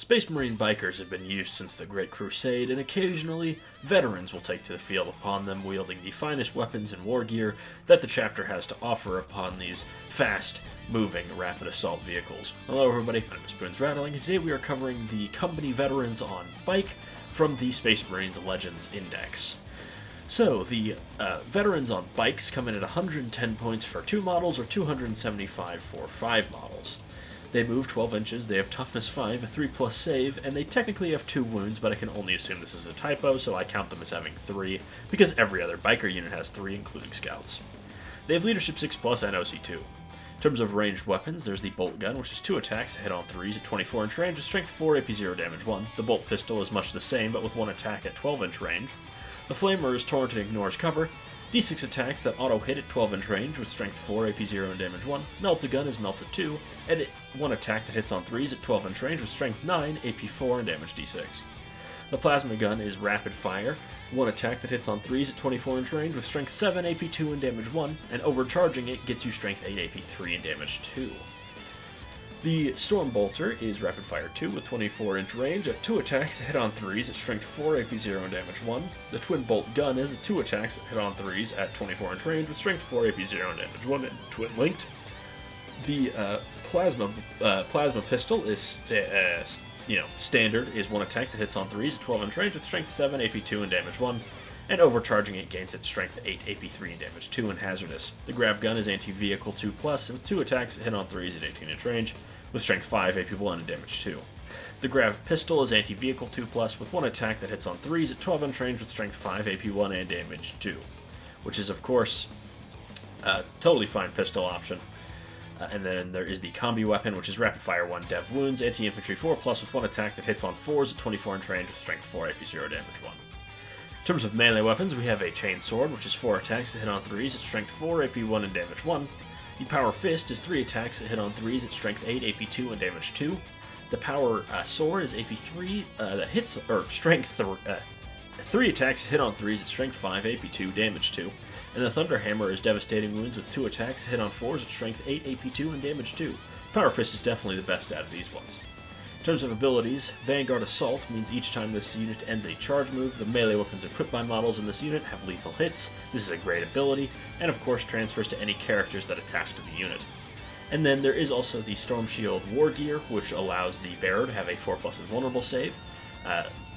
Space Marine bikers have been used since the Great Crusade, and occasionally, veterans will take to the field upon them, wielding the finest weapons and war gear that the chapter has to offer upon these fast-moving, rapid assault vehicles. Hello everybody, my name is Spoons Rattling, and today we are covering the company veterans on bike from the Space Marines Legends Index. So, the veterans on bikes come in at 110 points for 2 models, or 275 for 5 models. They move 12 inches, they have toughness 5, a 3+ save, and they technically have 2 wounds, but I can only assume this is a typo, so I count them as having 3, because every other biker unit has 3, including scouts. They have leadership 6+ and OC2. In terms of ranged weapons, there's the bolt gun, which is 2 attacks, hit on 3s at 24-inch range, with strength 4, AP 0, damage 1. The bolt pistol is much the same, but with 1 attack at 12-inch range. The flamer is torrent and ignores cover. D6 attacks that auto-hit at 12-inch range with strength 4, AP 0, and damage 1. Melta gun is melta 2, and 1 attack that hits on 3s at 12-inch range with strength 9, AP 4, and damage D6. The plasma gun is rapid fire, 1 attack that hits on 3s at 24-inch range with strength 7, AP 2, and damage 1, and overcharging it gets you strength 8, AP 3, and damage 2. The Storm Bolter is rapid fire 2 with 24-inch range at 2 attacks that hit on 3s at strength 4, AP 0, and damage 1. The Twin Bolt Gun is 2 attacks that hit on 3s at 24-inch range with strength 4, AP 0, and damage 1, and twin linked. The Plasma Pistol is standard, is 1 attack that hits on 3s at 12-inch range with strength 7, AP 2, and damage 1. And overcharging it gains its strength 8, AP 3, and damage 2, and hazardous. The Grav Gun is anti-vehicle 2+, with 2 attacks that hit on 3s at 18-inch range, with strength 5, AP 1, and damage 2. The Grav Pistol is anti-vehicle 2+, with 1 attack that hits on 3s at 12-inch range, with strength 5, AP 1, and damage 2. Which is, of course, a totally fine pistol option. And then there is the Combi Weapon, which is rapid fire 1, dev wounds, anti-infantry 4+, with 1 attack that hits on 4s at 24-inch range, with strength 4, AP 0, damage 1. In terms of melee weapons, we have a Chainsword, which is 4 attacks that hit on 3s at strength 4, AP 1, and damage 1. The Power Fist is 3 attacks that hit on 3s at strength 8, AP 2, and damage 2. The Power Sword is AP 3 that hits, or strength 3 attacks hit on 3s at strength 5, AP 2, damage 2. And the Thunder Hammer is devastating wounds with 2 attacks hit on 4s at strength 8, AP 2, and damage 2. Power Fist is definitely the best out of these ones. In terms of abilities, Vanguard Assault means each time this unit ends a charge move, the melee weapons equipped by models in this unit have lethal hits. This is a great ability, and of course transfers to any characters that attach to the unit. And then there is also the Storm Shield War Gear, which allows the bearer to have a 4+ invulnerable save.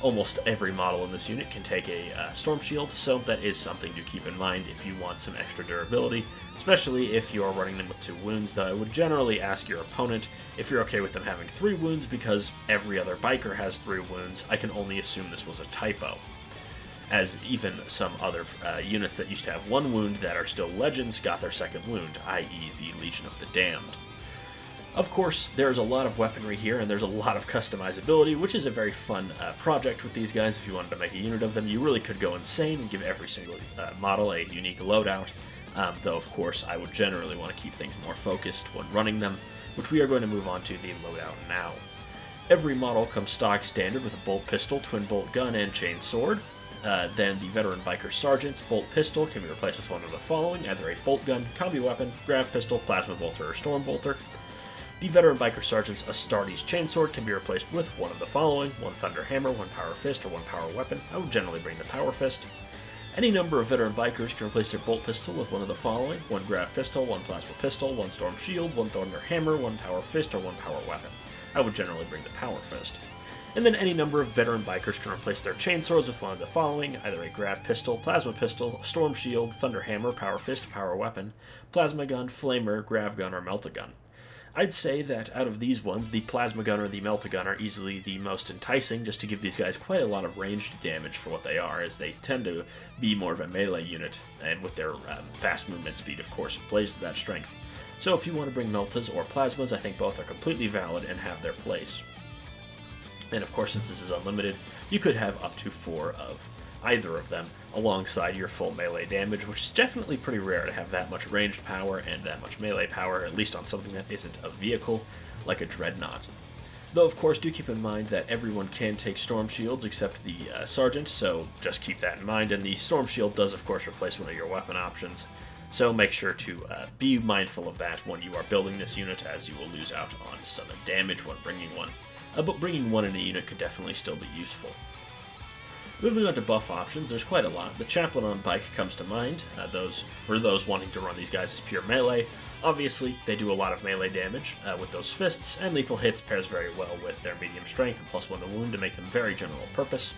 Almost every model in this unit can take a Storm Shield, so that is something to keep in mind if you want some extra durability, especially if you are running them with 2 wounds, though I would generally ask your opponent if you're okay with them having 3 wounds, because every other biker has 3 wounds. I can only assume this was a typo, as even some other units that used to have 1 wound that are still legends got their 2nd wound, i.e. the Legion of the Damned. Of course, there's a lot of weaponry here, and there's a lot of customizability, which is a very fun project with these guys. If you wanted to make a unit of them, you really could go insane and give every single model a unique loadout, though of course I would generally want to keep things more focused when running them, which we are going to move on to the loadout now. Every model comes stock standard with a bolt pistol, twin bolt gun, and chain sword. Then the Veteran Biker Sergeant's bolt pistol can be replaced with one of the following, either a bolt gun, combi weapon, grav pistol, plasma bolter, or storm bolter. The Veteran Biker Sergeant's Astartes Chainsword can be replaced with one of the following, 1 Thunder Hammer, 1 Power Fist, or 1 Power Weapon. I would generally bring the Power Fist. Any number of Veteran Bikers can replace their Bolt Pistol with one of the following, 1 Grav Pistol, 1 Plasma Pistol, 1 Storm Shield, 1 Thunder Hammer, 1 Power Fist, or 1 Power Weapon. I would generally bring the Power Fist. And then any number of Veteran Bikers can replace their Chainswords with one of the following, either a Grav Pistol, Plasma Pistol, Storm Shield, Thunder Hammer, Power Fist, Power Weapon, Plasma Gun, Flamer, Grav Gun, or Melta Gun. I'd say that out of these ones, the Plasma Gun or the Melta Gun are easily the most enticing, just to give these guys quite a lot of ranged damage for what they are, as they tend to be more of a melee unit, and with their fast movement speed, of course, it plays to that strength. So if you want to bring Meltas or Plasmas, I think both are completely valid and have their place. And of course, since this is unlimited, you could have up to 4 of either of them alongside your full melee damage, which is definitely pretty rare to have that much ranged power and that much melee power, at least on something that isn't a vehicle, like a Dreadnought. Though of course do keep in mind that everyone can take Storm Shields except the Sergeant, so just keep that in mind, and the Storm Shield does of course replace one of your weapon options, so make sure to be mindful of that when you are building this unit, as you will lose out on some damage when bringing one. but bringing one in a unit could definitely still be useful. Moving on to buff options, there's quite a lot. The Chaplain on Bike comes to mind. For those wanting to run these guys as pure melee, obviously they do a lot of melee damage with those fists, and lethal hits pairs very well with their medium strength and +1 to wound to make them very general purpose.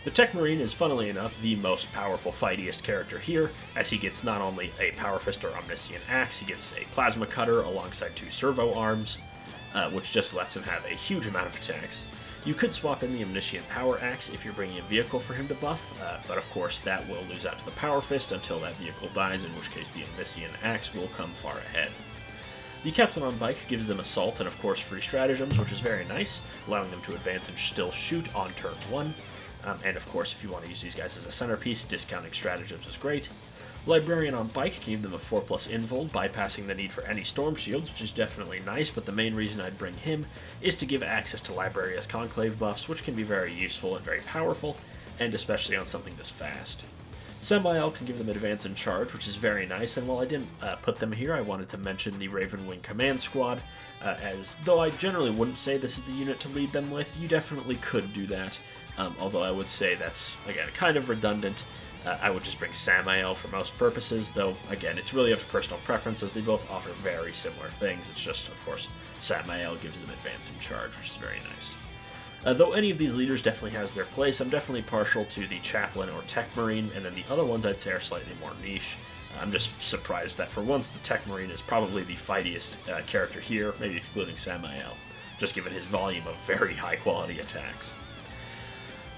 The Tech Marine is, funnily enough, the most powerful fightiest character here, as he gets not only a Power Fist or Omniscient Axe, he gets a Plasma Cutter alongside 2 Servo Arms, which just lets him have a huge amount of attacks. You could swap in the Omniscient Power Axe if you're bringing a vehicle for him to buff, but of course that will lose out to the Power Fist until that vehicle dies, in which case the Omniscient Axe will come far ahead. The Captain on Bike gives them Assault and of course free stratagems, which is very nice, allowing them to advance and still shoot on turn 1. And of course, if you want to use these guys as a centerpiece, discounting stratagems is great. Librarian on Bike can give them a 4+ invul, bypassing the need for any storm shields, which is definitely nice, but the main reason I'd bring him is to give access to Librarius Conclave buffs, which can be very useful and very powerful, and especially on something this fast. Samael can give them Advance and Charge, which is very nice, and while I didn't put them here, I wanted to mention the Ravenwing Command Squad, as though I generally wouldn't say this is the unit to lead them with, you definitely could do that, although I would say that's, again, kind of redundant. I would just bring Samael for most purposes, though, again, it's really up to personal preference, as they both offer very similar things. It's just, of course, Samael gives them Advance and Charge, which is very nice. Though any of these leaders definitely has their place, I'm definitely partial to the Chaplain or Tech Marine, and then the other ones I'd say are slightly more niche. I'm just surprised that for once the Tech Marine is probably the fightiest character here, maybe excluding Samael, just given his volume of very high quality attacks.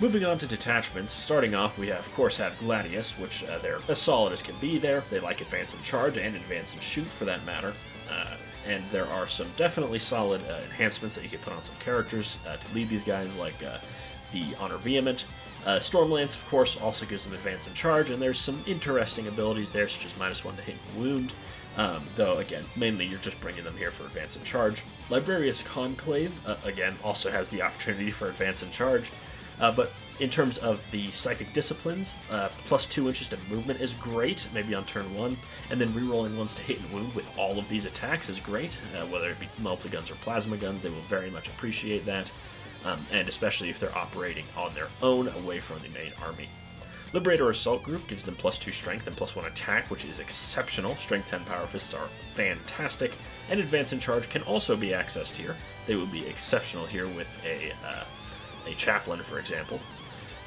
Moving on to detachments, starting off we of course have Gladius, which they're as solid as can be there. They like Advance and Charge and Advance and Shoot for that matter. And there are some definitely solid enhancements that you can put on some characters to lead these guys, like the Honor Vehement. Stormlance, of course, also gives them Advance and Charge, and there's some interesting abilities there, such as -1 to hit and wound. Though, again, mainly you're just bringing them here for Advance and Charge. Librarius Conclave, again, also has the opportunity for Advance and Charge. But in terms of the Psychic Disciplines, +2 inches to movement is great, maybe on turn 1, and then rerolling ones to hit and wound with all of these attacks is great, whether it be Melta guns or Plasma guns, they will very much appreciate that, and especially if they're operating on their own away from the main army. Liberator Assault Group gives them +2 strength and +1 attack, which is exceptional. Strength 10 Power Fists are fantastic, and Advance and Charge can also be accessed here. They would be exceptional here with a Chaplain, for example.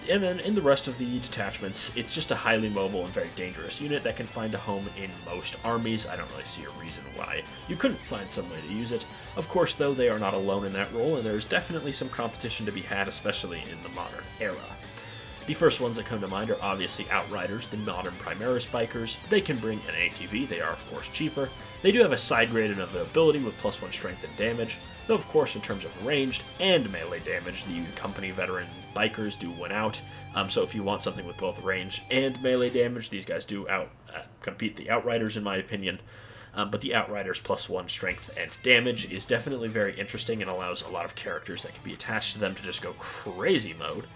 And then in the rest of the detachments, it's just a highly mobile and very dangerous unit that can find a home in most armies. I don't really see a reason why you couldn't find some way to use it. Of course, though, they are not alone in that role, and there's definitely some competition to be had, especially in the modern era. The first ones that come to mind are obviously Outriders, the modern Primaris bikers. They can bring an ATV, they are of course cheaper. They do have a side graded availability with +1 strength and damage, though of course in terms of ranged and melee damage, the company veteran bikers do win out. So if you want something with both ranged and melee damage, these guys do compete the Outriders in my opinion. But the Outriders +1 strength and damage is definitely very interesting and allows a lot of characters that can be attached to them to just go crazy mode.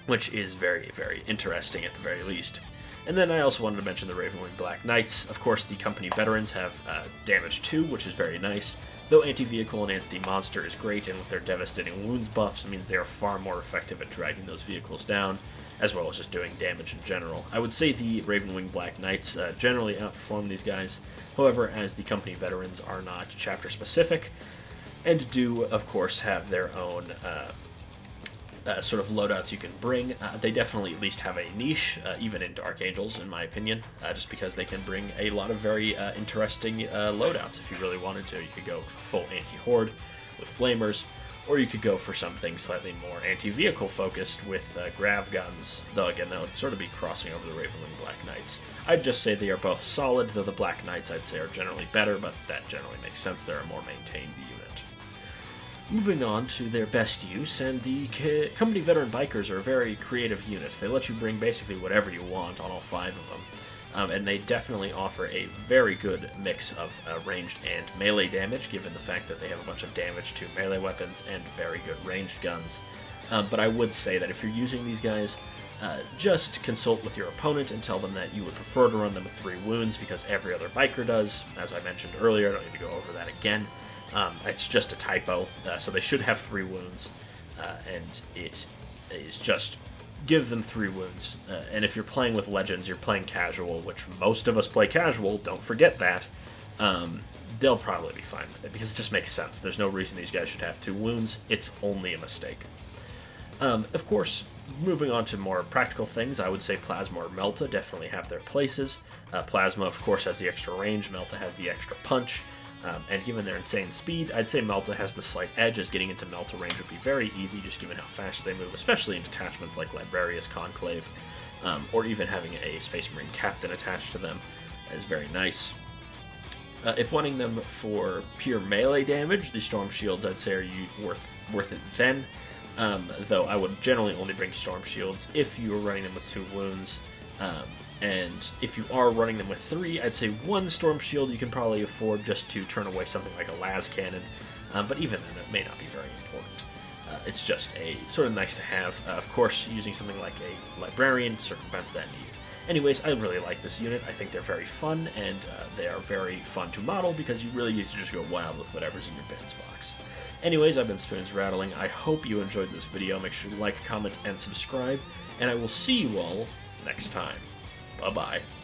Which is very, very interesting at the very least. And then I also wanted to mention the Ravenwing Black Knights. Of course, the company veterans have damage 2, which is very nice, though anti-vehicle and anti-monster is great, and with their devastating wounds buffs, it means they are far more effective at dragging those vehicles down, as well as just doing damage in general. I would say the Ravenwing Black Knights generally outperform these guys, however, as the company veterans are not chapter specific, and do, of course, have their own sort of loadouts you can bring. They definitely at least have a niche, even in Dark Angels, in my opinion, just because they can bring a lot of very interesting loadouts if you really wanted to. You could go full anti-horde with flamers, or you could go for something slightly more anti-vehicle focused with grav guns, though again that would sort of be crossing over the Ravenwing Black Knights. I'd just say they are both solid, though the Black Knights I'd say are generally better, but that generally makes sense. They're a more maintained unit. Moving on to their best use, and the company veteran bikers are a very creative unit. They let you bring basically whatever you want on all 5 of them, and they definitely offer a very good mix of ranged and melee damage, given the fact that they have a bunch of damage to melee weapons and very good ranged guns. But I would say that if you're using these guys, just consult with your opponent and tell them that you would prefer to run them with 3 wounds, because every other biker does. As I mentioned earlier, I don't need to go over that again. It's just a typo, so they should have 3 wounds, and it is just give them 3 wounds. And if you're playing with legends, you're playing casual, which most of us play casual, don't forget that. They'll probably be fine with it, because it just makes sense. There's no reason these guys should have 2 wounds. It's only a mistake. Of course, moving on to more practical things, I would say Plasma or Melta definitely have their places. Plasma, of course, has the extra range, Melta has the extra punch, and given their insane speed, I'd say Melta has the slight edge, as getting into Melta range would be very easy, just given how fast they move, especially in detachments like Librarius Conclave, or even having a Space Marine Captain attached to them is very nice. If wanting them for pure melee damage, the Storm Shields, I'd say, are worth it then. Though I would generally only bring Storm Shields if you are running them with 2 wounds. And if you are running them with 3, I'd say 1 Storm Shield you can probably afford just to turn away something like a Las Cannon. But even then, it may not be very important. It's just a sort of nice to have. Of course, using something like a Librarian circumvents that need. Anyways, I really like this unit. I think they're very fun, and they are very fun to model, because you really get to just go wild with whatever's in your bins box. Anyways, I've been Spoons Rattling. I hope you enjoyed this video. Make sure to like, comment, and subscribe, and I will see you all next time. Bye-bye.